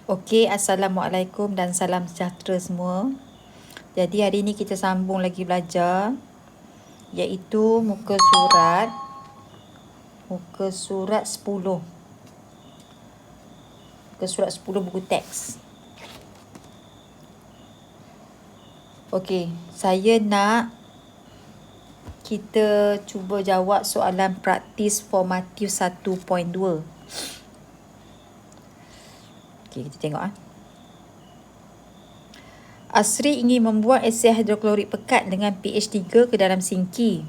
Okey, Assalamualaikum dan salam sejahtera semua. Jadi hari ini kita sambung lagi belajar, iaitu muka surat 10. Muka surat 10 buku teks. Okey, saya nak kita cuba jawab soalan praktis formatif 1.2. Okey, kita tengok . Asri ingin membuat asid hidroklorik pekat dengan pH 3 ke dalam sinki,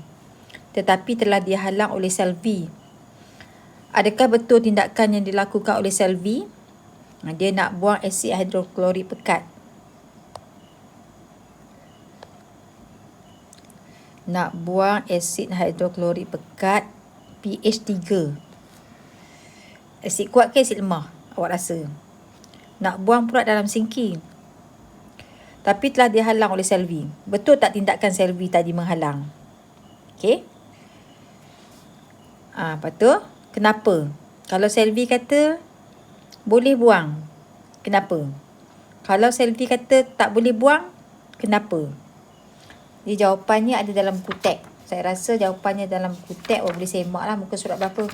tetapi telah dihalang oleh sel V. Adakah betul tindakan yang dilakukan oleh sel V? Dia nak buang asid hidroklorik pekat. Nak buang asid hidroklorik pekat pH 3. Asid kuat ke asid lemah? Awak rasa? Nak buang pula dalam sinki, tapi telah dihalang oleh sel V. Betul tak tindakan sel V tadi menghalang? Okey. Lepas tu, kenapa? Kalau sel V kata boleh buang, kenapa? Kalau sel V kata tak boleh buang, kenapa? Jadi jawapannya ada dalam buku teks. Saya rasa jawapannya dalam buku teks. Awak boleh semak lah muka surat berapa.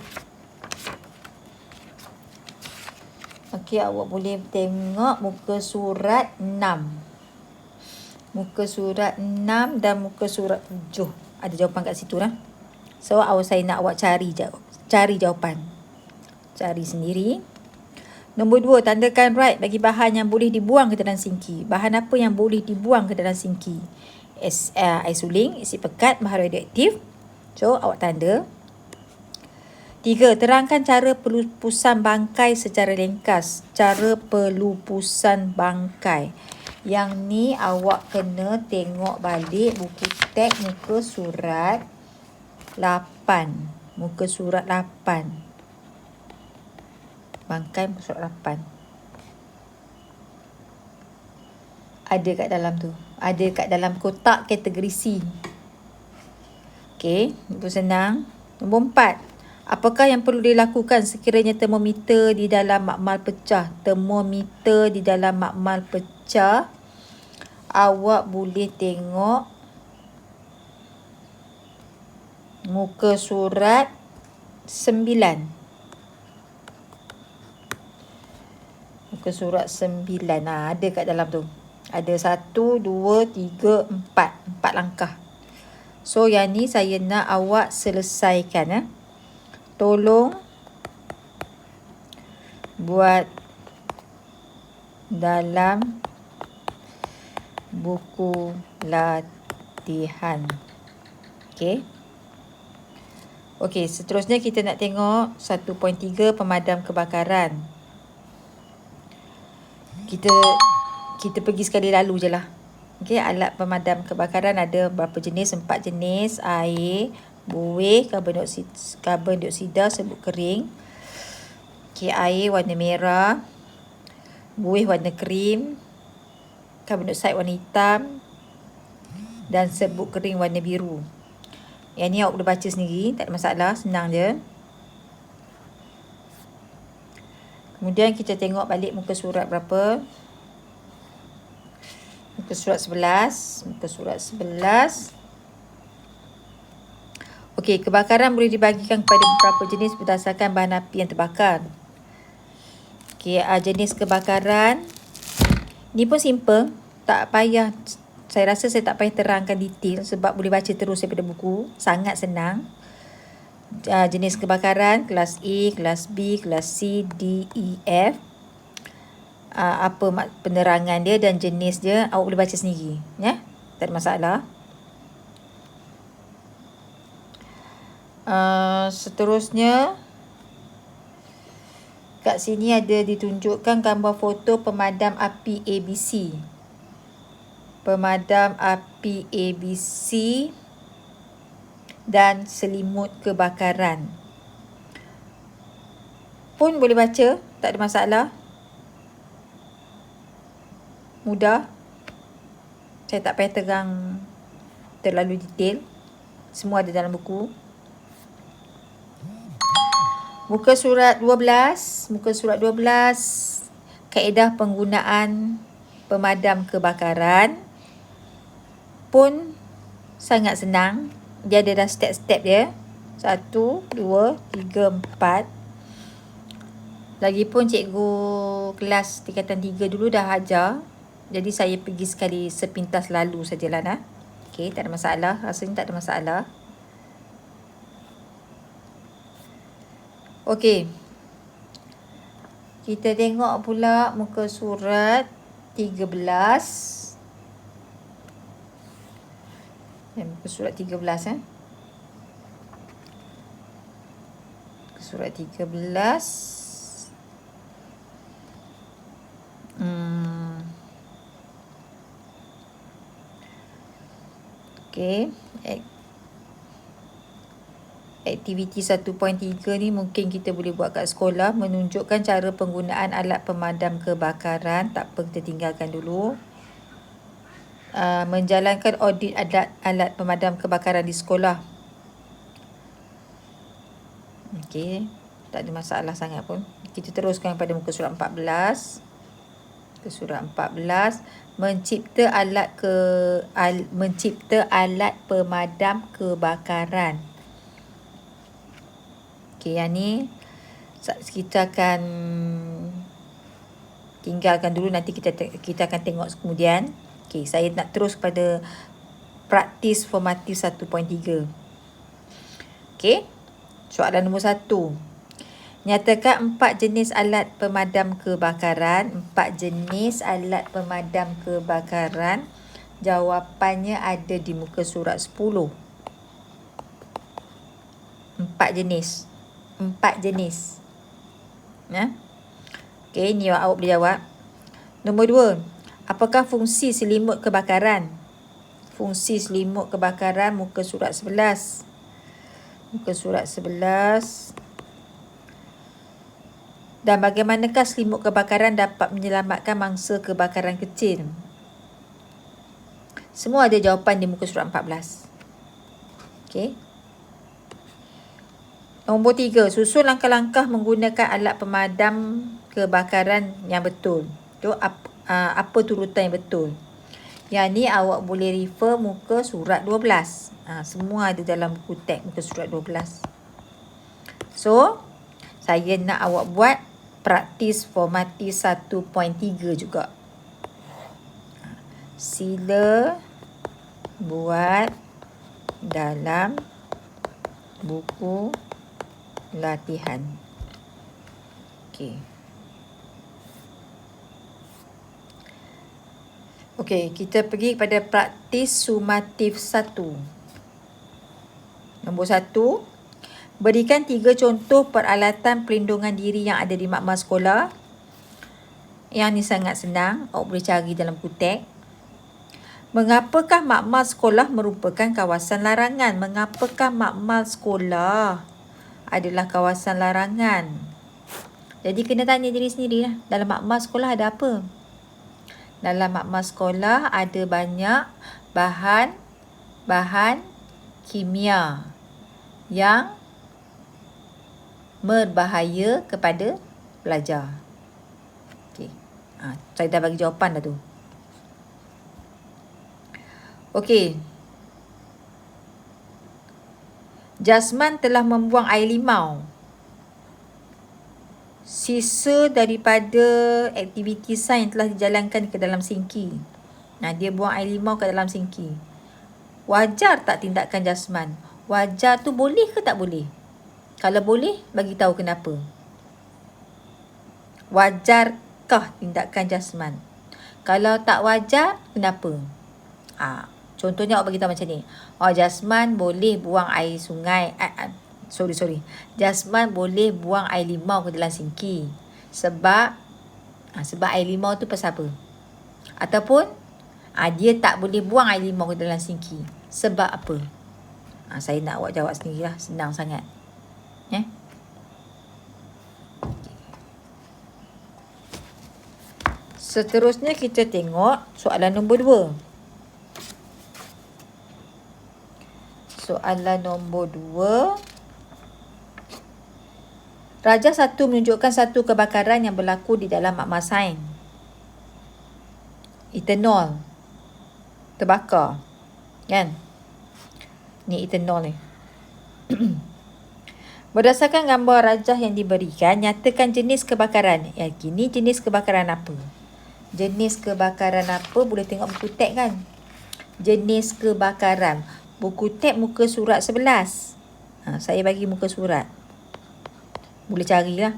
Okey, awak boleh tengok muka surat 6. Muka surat 6 dan muka surat 7. Ada jawapan kat situ lah. So, saya nak awak cari jawapan. Cari sendiri. Nombor 2, tandakan right bagi bahan yang boleh dibuang ke dalam sinki. Bahan apa yang boleh dibuang ke dalam sinki? Air suling, asid pekat, bahan radioaktif. So, awak tanda. 3, terangkan cara pelupusan bangkai secara ringkas. Cara pelupusan bangkai. Yang ni awak kena tengok balik buku teks muka surat 8. Muka surat 8. Bangkai muka surat 8. Ada kat dalam tu. Ada kat dalam kotak kategori C. Okey, itu senang. Nombor 4. Apakah yang perlu dilakukan sekiranya termometer di dalam makmal pecah? Termometer di dalam makmal pecah. Awak boleh tengok muka surat 9. Muka surat 9. Ada kat dalam tu. Ada 1, 2, 3, 4. 4 langkah. So, yang ni saya nak awak selesaikan. Tolong buat dalam buku latihan. Okey. Okey, seterusnya kita nak tengok 1.3 pemadam kebakaran. Kita pergi sekali lalu je lah. Okey, alat pemadam kebakaran ada berapa jenis? 4 jenis. Air, buih, karbon dioksida, serbuk kering. Okey, air warna merah, buih warna krim, karbon dioksida warna hitam dan serbuk kering warna biru. Yang ni awak boleh baca sendiri, tak ada masalah, senang je. Kemudian kita tengok balik muka surat berapa? Muka surat 11. Muka surat 11. Okey, kebakaran boleh dibahagikan kepada beberapa jenis berdasarkan bahan api yang terbakar. Okey, jenis kebakaran ni pun simple, tak payah, saya rasa saya tak payah terangkan detail sebab boleh baca terus daripada buku, sangat senang. Jenis kebakaran kelas A, kelas B, kelas C, D, E, F. Apa penerangan dia dan jenis dia awak boleh baca sendiri, ya. Tak ada masalah. Seterusnya kat sini ada ditunjukkan gambar foto pemadam api ABC. Pemadam api ABC dan selimut kebakaran. Pun boleh baca, tak ada masalah. Mudah. Saya tak payah terang terlalu detail. Semua ada dalam buku. Muka surat 12. Muka surat 12. kaedah penggunaan pemadam kebakaran pun sangat senang. Dia ada dah step-step dia. 1, 2, 3, 4. Lagipun cikgu kelas tingkatan 3 dulu dah ajar. Jadi saya pergi sekali sepintas lalu sajalah nah. Okey, tak ada masalah. Rasanya tak ada masalah. Okey. Kita tengok pula muka surat 13. Muka surat 13 Muka surat 13. Okey. Aktiviti 1.3 ni mungkin kita boleh buat kat sekolah, menunjukkan cara penggunaan alat pemadam kebakaran. Tak apa, kita tinggalkan dulu. Menjalankan audit alat pemadam kebakaran di sekolah. Okey, tak ada masalah sangat pun. Kita teruskan pada muka surat 14. Muka surat 14, mencipta alat pemadam kebakaran. Okey, yang ni kita akan tinggalkan dulu, nanti kita akan tengok kemudian. Okey, saya nak terus pada praktis formatif 1.3. Okey, soalan nombor 1. Nyatakan 4 jenis alat pemadam kebakaran. 4 jenis alat pemadam kebakaran. Jawapannya ada di muka surat 10. 4 jenis. 4 jenis. Ya. Okey, ni awak boleh jawab. Nombor 2. Apakah fungsi selimut kebakaran? Fungsi selimut kebakaran, muka surat 11. Muka surat 11. Dan bagaimanakah selimut kebakaran dapat menyelamatkan mangsa kebakaran kecil? Semua ada jawapan di muka surat 14. Okey. Nombor 3, susun langkah-langkah menggunakan alat pemadam kebakaran yang betul. Tu apa turutan yang betul? Yang ni awak boleh refer muka surat 12. Semua ada dalam buku teks muka surat 12. So, saya nak awak buat praktis formatif 1.3 juga. Sila buat dalam buku latihan. Okey. Okey, kita pergi kepada praktis sumatif 1. Nombor 1. Berikan 3 contoh peralatan perlindungan diri yang ada di makmal sekolah. Yang ni sangat senang. Awak boleh cari dalam buku teks. Mengapakah makmal sekolah merupakan kawasan larangan? Mengapakah makmal sekolah adalah kawasan larangan? Jadi kena tanya diri sendiri lah. Dalam makmal sekolah ada apa? Dalam makmal sekolah ada banyak bahan kimia yang berbahaya kepada pelajar. Okey. Saya dah bagi jawapan dah tu. Okey. Jasman telah membuang air limau. Sisa daripada aktiviti sains telah dijalankan ke dalam sinki. Dia buang air limau ke dalam sinki. Wajar tak tindakan Jasman? Wajar tu boleh ke tak boleh? Kalau boleh, bagi tahu kenapa. Wajarkah tindakan Jasman? Kalau tak wajar, kenapa? Contohnya awak bagi tahu macam ni. Jasman boleh buang air sungai. Jasman boleh buang air limau ke dalam sinki. Sebab air limau tu pasal apa? Ataupun dia tak boleh buang air limau ke dalam sinki. Sebab apa? Saya nak awak jawab sendirilah. Senang sangat. Seterusnya kita tengok soalan nombor 2. Soalan nombor 2. Rajah 1 menunjukkan satu kebakaran yang berlaku di dalam makmal sains. Ethanol. Terbakar. Kan? Ni ethanol ni. Berdasarkan gambar rajah yang diberikan, nyatakan jenis kebakaran. Ini jenis kebakaran apa? Jenis kebakaran apa? Boleh tengok buku teks kan? Jenis kebakaran. Buku teks muka surat 11. Saya bagi muka surat. Boleh carilah.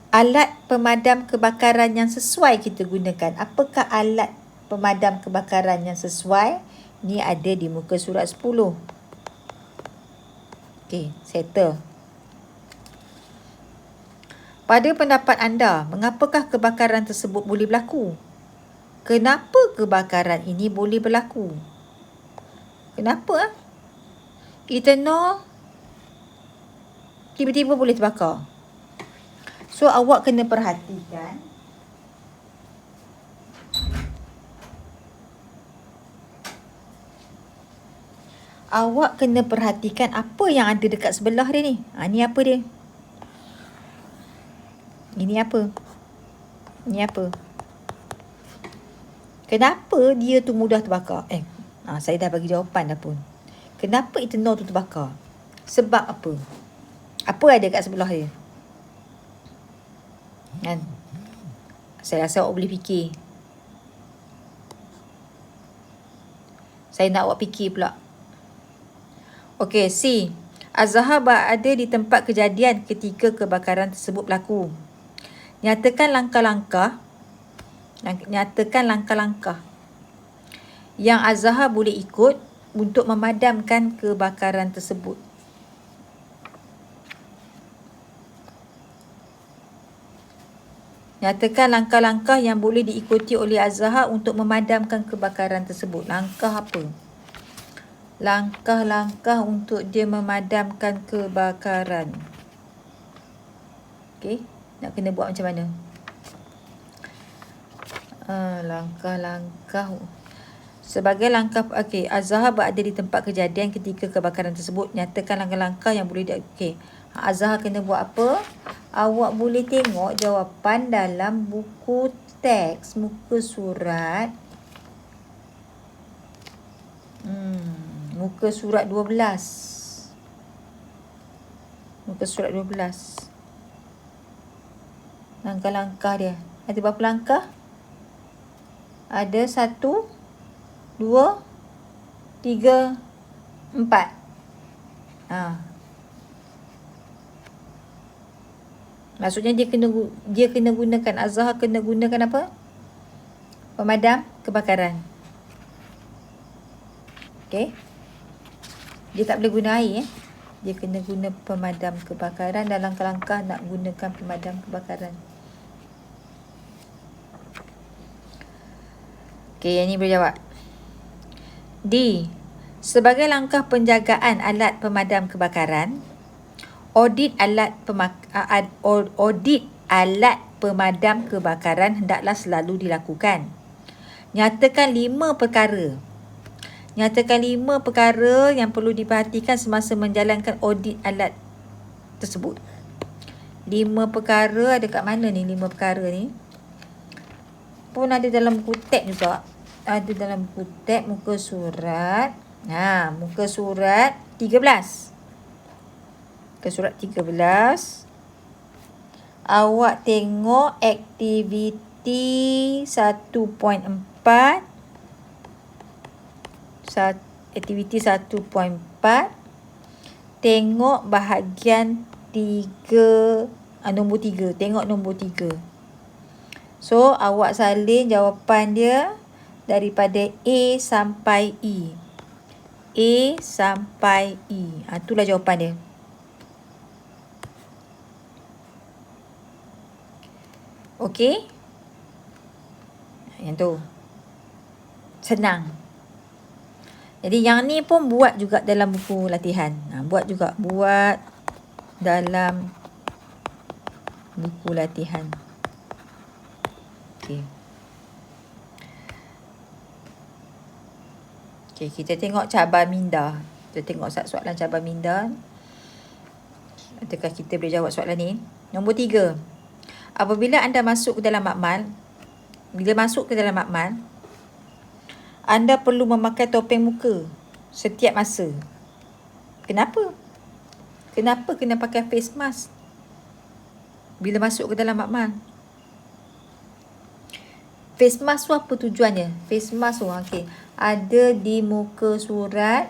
Alat pemadam kebakaran yang sesuai kita gunakan. Apakah alat pemadam kebakaran yang sesuai? Ni ada di muka surat 10. Okey, settle. Pada pendapat anda, mengapakah kebakaran tersebut boleh berlaku? Kenapa kebakaran ini boleh berlaku? Kenapa? Ethanol tiba-tiba boleh terbakar. So, awak kena perhatikan. Awak kena perhatikan apa yang ada dekat sebelah dia ni. Ni apa dia? Ini apa? Ini apa? Kenapa dia tu mudah terbakar? Saya dah bagi jawapan dah pun. Kenapa ethanol tu terbakar? Sebab apa? Apa ada kat sebelah dia? Kan? Saya rasa awak boleh fikir. Saya nak awak fikir pula. Okey, C. Az-Zahar berada di tempat kejadian ketika kebakaran tersebut berlaku. Nyatakan langkah-langkah yang Az-Zahar boleh ikut untuk memadamkan kebakaran tersebut. Nyatakan langkah-langkah yang boleh diikuti oleh Az-Zahar untuk memadamkan kebakaran tersebut. Langkah apa? Langkah-langkah untuk dia memadamkan kebakaran. Okey, nak kena buat macam mana? Langkah-langkah. Sebagai langkah, okey, Az-Zahar berada di tempat kejadian ketika kebakaran tersebut. Nyatakan langkah-langkah yang boleh okey. Az-Zahar kena buat apa? Awak boleh tengok jawapan dalam buku teks muka surat muka surat 12. Muka surat 12. Langkah-langkah dia. Ada berapa langkah? Ada 1, 2, 3, 4. Maksudnya dia kena gunakan, Az-Zahar kena gunakan apa? Pemadam kebakaran. Okey. Dia tak boleh guna air. Dia kena guna pemadam kebakaran dan langkah-langkah nak gunakan pemadam kebakaran. Okey, yang ni boleh jawab. D. Sebagai langkah penjagaan alat pemadam kebakaran, audit alat pemadam kebakaran hendaklah selalu dilakukan. Nyatakan 5 perkara. Nyatakan 5 perkara yang perlu diperhatikan semasa menjalankan audit alat tersebut. 5 perkara ada kat mana ni 5 perkara ni? Pun ada dalam buku teks juga. Ada dalam buku teks muka surat. Muka surat 13. Muka surat 13. Awak tengok aktiviti 1.4. Aktiviti 1.4. Tengok bahagian 3, nombor 3. Tengok nombor 3. So, awak salin jawapan dia daripada A sampai E. A sampai E. Itulah jawapan dia. Okey? Yang tu. Senang. Jadi yang ni pun buat juga dalam buku latihan. Buat dalam buku latihan. Okey. Okey, kita tengok cabar minda. Kita tengok soalan cabar minda. Adakah kita boleh jawab soalan ni? Nombor 3. Apabila anda masuk ke dalam makmal, bila masuk ke dalam makmal, anda perlu memakai topeng muka setiap masa. Kenapa? Kenapa kena pakai face mask bila masuk ke dalam makmal? Face mask tu apa tujuannya? Face mask tu okey, ada di muka surat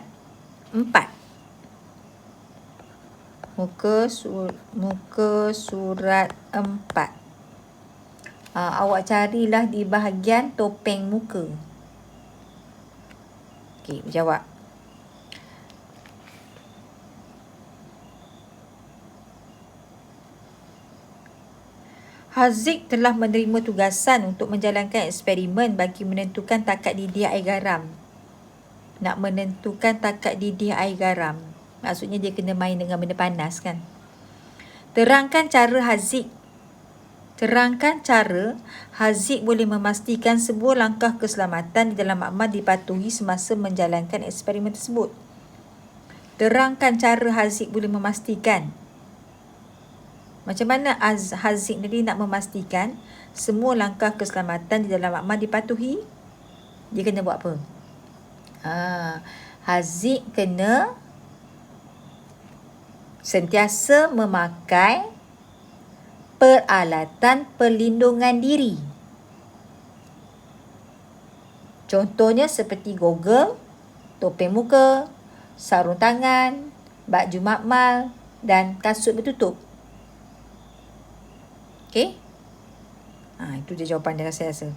4. Muka surat 4. Awak carilah di bahagian topeng muka. Okey, jawab. Haziq telah menerima tugasan untuk menjalankan eksperimen bagi menentukan takat didih air garam. Nak menentukan takat didih air garam. Maksudnya dia kena main dengan benda panas kan. Terangkan cara Haziq boleh memastikan sebuah langkah keselamatan di dalam makmal dipatuhi semasa menjalankan eksperimen tersebut. Terangkan cara Haziq boleh memastikan. Macam mana Haziq tadi nak memastikan semua langkah keselamatan di dalam makmal dipatuhi? Dia kena buat apa? Haziq kena sentiasa memakai peralatan perlindungan diri. Contohnya seperti goggle, topeng muka, sarung tangan, baju makmal dan kasut bertutup. Okey? Itu dia jawapan dia saya rasa.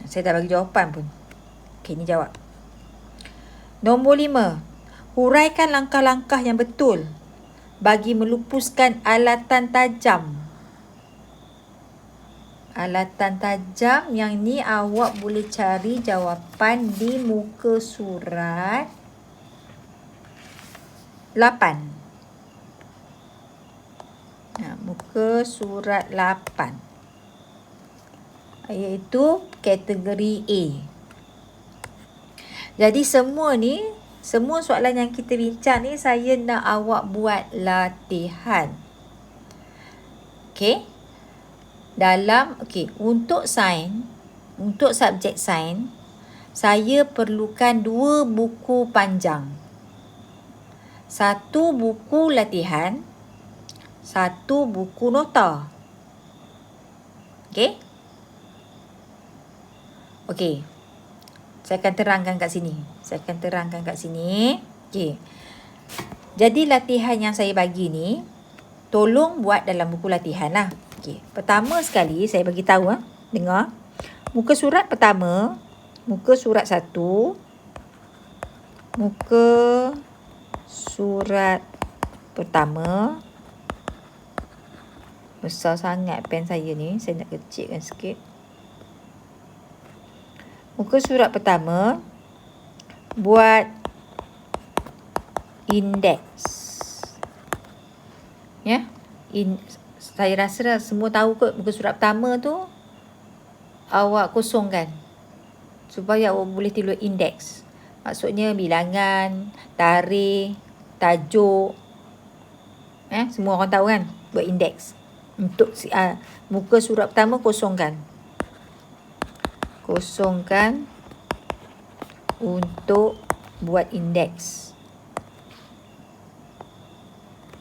Saya dah bagi jawapan pun. Okey, ni jawab. Nombor 5. Huraikan langkah-langkah yang betul bagi melupuskan alatan tajam. Alatan tajam yang ni awak boleh cari jawapan di muka surat 8. Muka surat 8. Iaitu kategori A. Jadi semua soalan yang kita bincang ni saya nak awak buat latihan. Okey. Untuk subjek sains, saya perlukan 2 buku panjang. 1 buku latihan, 1 buku nota. Okey? Okey. Saya akan terangkan kat sini. Okey. Jadi latihan yang saya bagi ni, tolong buat dalam buku latihan lah. Okey. Pertama sekali saya bagi tahu, dengar. Muka surat pertama, muka surat 1. Muka surat pertama. Besar sangat pen saya ni. Saya nak kecilkan sikit. Muka surat pertama, buat indeks. Ya. Saya rasa dah semua tahu kot muka surat pertama tu awak kosongkan. Supaya awak boleh tidur indeks. Maksudnya bilangan, tarikh, tajuk. Semua orang tahu kan buat indeks. Untuk muka surat pertama kosongkan untuk buat indeks.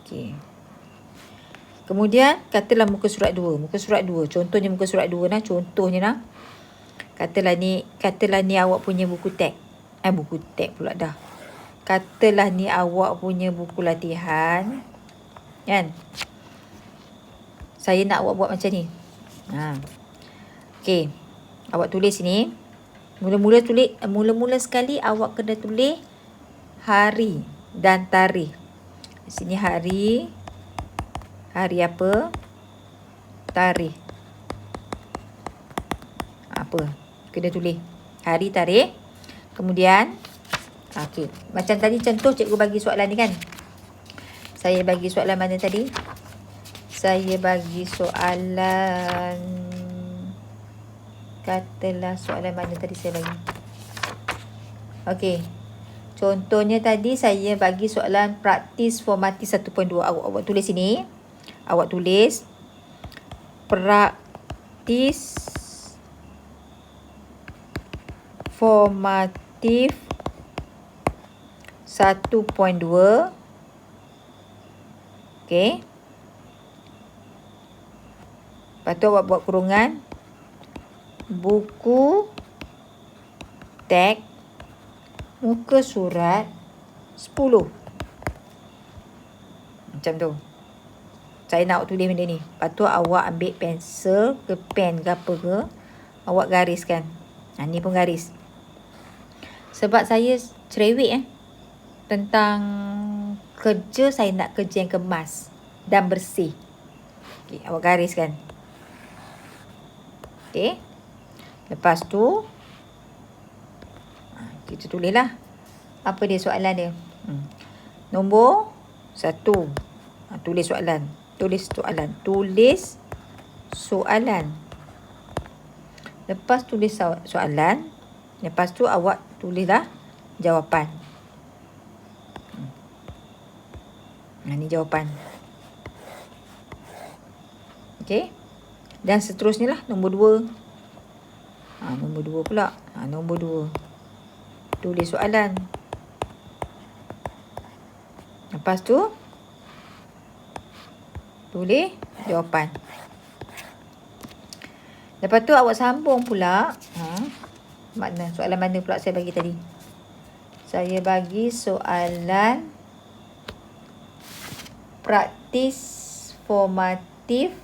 Okey. Kemudian katalah muka surat 2. Contohnya muka surat 2 nah, Katalah ni awak punya buku teks. Buku teks pula dah. Katalah ni awak punya buku latihan. Kan? Saya nak awak buat macam ni. Okey. Awak tulis sini. Mula-mula sekali awak kena tulis hari dan tarikh. Di sini hari. Hari apa? Tarikh. Apa? Kena tulis hari, tarikh. Kemudian okey. Macam tadi contoh cikgu bagi soalan ni kan. Saya bagi soalan mana tadi? Saya bagi soalan, katalah soalan mana tadi saya bagi. Okey. Contohnya tadi saya bagi soalan praktis formatif 1.2. Awak tulis sini. awak tulis praktis formatif 1.2. Okey. Lepas tu awak buat kurungan buku teks muka surat 10. Macam tu. Saya nak awak tulis benda ni. Lepas tu awak ambil pensel ke pen ke apa ke, awak gariskan. Ni pun garis. Sebab saya cerewet tentang kerja, saya nak kerja yang kemas dan bersih. Okay, awak gariskan. Okay. Lepas tu kita tulislah apa dia soalan dia. Nombor 1. Tulis soalan. Tulis soalan. Tulis soalan. Lepas tulis soalan, lepas tu awak tulislah jawapan. Ni jawapan. Okey. Dan seterusnya lah nombor 2. Nombor 2 pula. Nombor 2. Tulis soalan. Lepas tu tulis jawapan. Lepas tu awak sambung pula. Soalan mana pula saya bagi tadi? Saya bagi soalan praktis formatif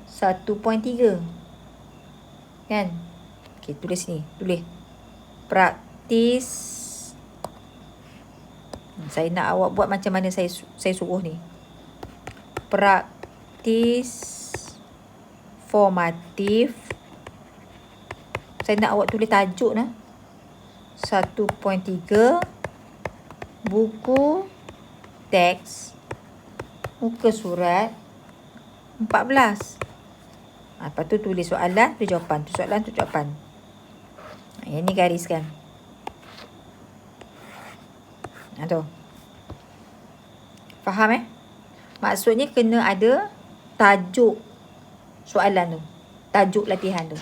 1.3. Kan? Okey, tulis ni. Tulis. Praktis. Saya nak awak buat macam mana saya suruh ni. Praktis formatif. Saya nak awak tulis tajuk 1.3 buku teks muka surat 14. Lepas tu tulis soalan, tu jawapan. Tu soalan, tu jawapan. Yang ni gariskan. Tu. Faham Maksudnya kena ada tajuk soalan tu. Tajuk latihan tu.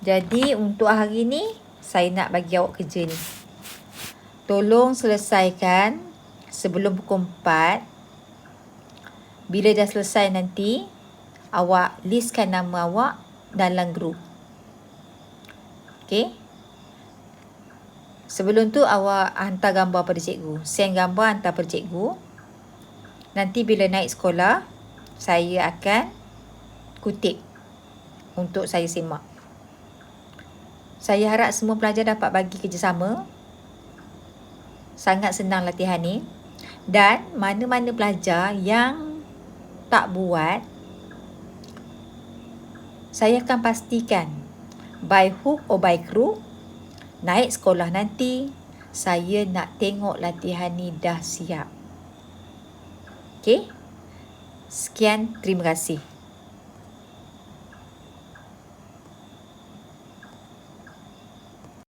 Jadi untuk hari ni, saya nak bagi awak kerja ni. Tolong selesaikan sebelum pukul 4. Bila dah selesai nanti, awak listkan nama awak dalam grup. Okey? Sebelum tu awak hantar gambar pada cikgu. Send gambar hantar pada cikgu. Nanti bila naik sekolah, saya akan kutip untuk saya semak. Saya harap semua pelajar dapat bagi kerjasama. Sangat senang latihan ni. Dan mana-mana pelajar yang tak buat, saya akan pastikan by hook or by crook, naik sekolah nanti, saya nak tengok latihan ni dah siap. Okey? Sekian, terima kasih.